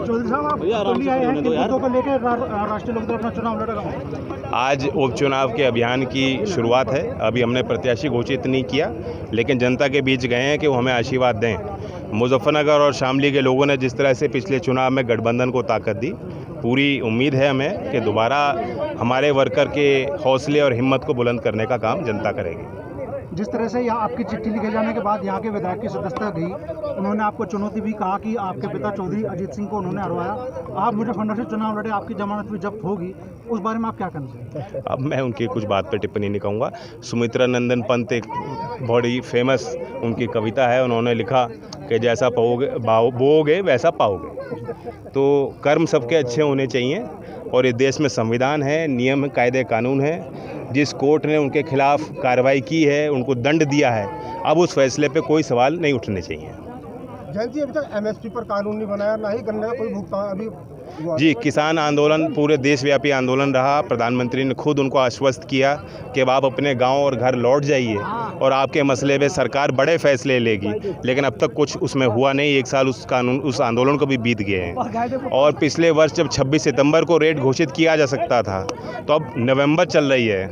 चौधरी साहब, आप दिल्ली आए हैं, किन मुद्दों को लेकर राष्ट्रीय लोकदल अपना चुनाव लड़ेगा? आज उपचुनाव के अभियान की शुरुआत है। अभी हमने प्रत्याशी घोषित नहीं किया, लेकिन जनता के बीच गए हैं कि वो हमें आशीर्वाद दें। मुजफ्फरनगर और शामली के लोगों ने जिस तरह से पिछले चुनाव में गठबंधन को ताकत दी, पूरी उम्मीद है हमें कि दोबारा हमारे वर्कर के हौसले और हिम्मत को बुलंद करने का काम जनता करेगी। जिस तरह से यहाँ आपकी चिट्ठी लिखे जाने के बाद यहाँ के विधायक की सदस्यता गई, उन्होंने आपको चुनौती भी कहा कि आपके पिता चौधरी अजीत सिंह को उन्होंने हरवाया, आप मुजफ्फरनगर से चुनाव लड़े, आपकी जमानत भी जब्त होगी, उस बारे में आप क्या कहना चाहते हैं? अब मैं उनकी कुछ बात पर टिप्पणी नहीं कहूँगा। सुमित्रा नंदन पंत एक बड़ी फेमस उनकी कविता है, उन्होंने लिखा कि जैसा बोओगे वैसा पाओगे। तो कर्म सबके अच्छे होने चाहिए और इस देश में संविधान है, नियम कायदे कानून है। जिस कोर्ट ने उनके खिलाफ कार्रवाई की है, उनको दंड दिया है, अब उस फैसले पे कोई सवाल नहीं उठने चाहिए। जयंत जी, अभी तक एमएसपी पर कानून नहीं बनाया, ना ही गन्ने का कोई भुगतान अभी। जी, किसान आंदोलन पूरे देशव्यापी आंदोलन रहा। प्रधानमंत्री ने खुद उनको आश्वस्त किया कि आप अपने गांव और घर लौट जाइए और आपके मसले पे सरकार बड़े फैसले लेगी, लेकिन अब तक कुछ उसमें हुआ नहीं। 1 साल उस आंदोलन को भी बीत गए हैं। और पिछले वर्ष जब 26 सितंबर को रेट घोषित किया जा सकता था, तो अब नवंबर चल रही है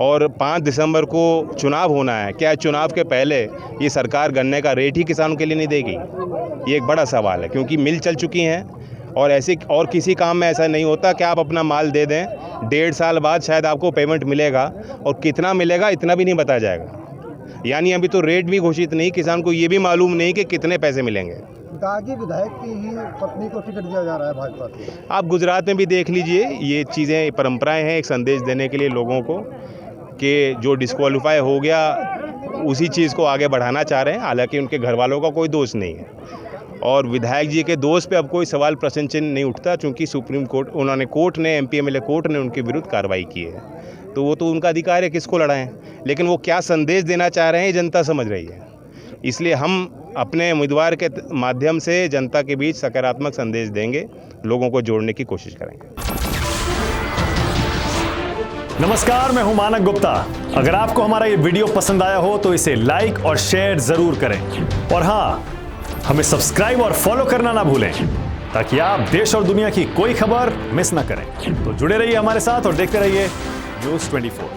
और 5 दिसंबर को चुनाव होना है। क्या चुनाव के पहले ये सरकार गन्ने का रेट ही किसानों के लिए नहीं देगी? ये एक बड़ा सवाल है, क्योंकि मिल चल चुकी हैं और ऐसे और किसी काम में ऐसा नहीं होता कि आप अपना माल दे दें, 1.5 साल बाद शायद आपको पेमेंट मिलेगा, और कितना मिलेगा इतना भी नहीं बताया जाएगा। यानी अभी तो रेट भी घोषित नहीं, किसान को ये भी मालूम नहीं कि कितने पैसे मिलेंगे। दागी विधायक की ही पत्नी को टिकट दिया जा रहा है भाजपा से। आप गुजरात में भी देख लीजिए, ये चीज़ें परंपराएं हैं, एक संदेश देने के लिए लोगों को कि जो डिस्क्वालीफाई हो गया उसी चीज़ को आगे बढ़ाना चाह रहे हैं। हालांकि उनके घर वालों का कोई दोष नहीं है और विधायक जी के दोष पे अब कोई सवाल प्रश्न चिन्ह नहीं उठता, चूँकि सुप्रीम कोर्ट कोर्ट ने एमपीएमएलए कोर्ट ने उनके विरुद्ध कार्रवाई की है, तो वो तो उनका अधिकार है किसको लड़ाएं। लेकिन वो क्या संदेश देना चाह रहे हैं ये जनता समझ रही है। इसलिए हम अपने उम्मीदवार के माध्यम से जनता के बीच सकारात्मक संदेश देंगे, लोगों को जोड़ने की कोशिश करेंगे। नमस्कार, मैं हूं मानक गुप्ता। अगर आपको हमारा ये वीडियो पसंद आया हो तो इसे लाइक और शेयर जरूर करें, और हाँ, हमें सब्सक्राइब और फॉलो करना ना भूलें, ताकि आप देश और दुनिया की कोई खबर मिस ना करें। तो जुड़े रहिए हमारे साथ और देखते रहिए न्यूज़ 24।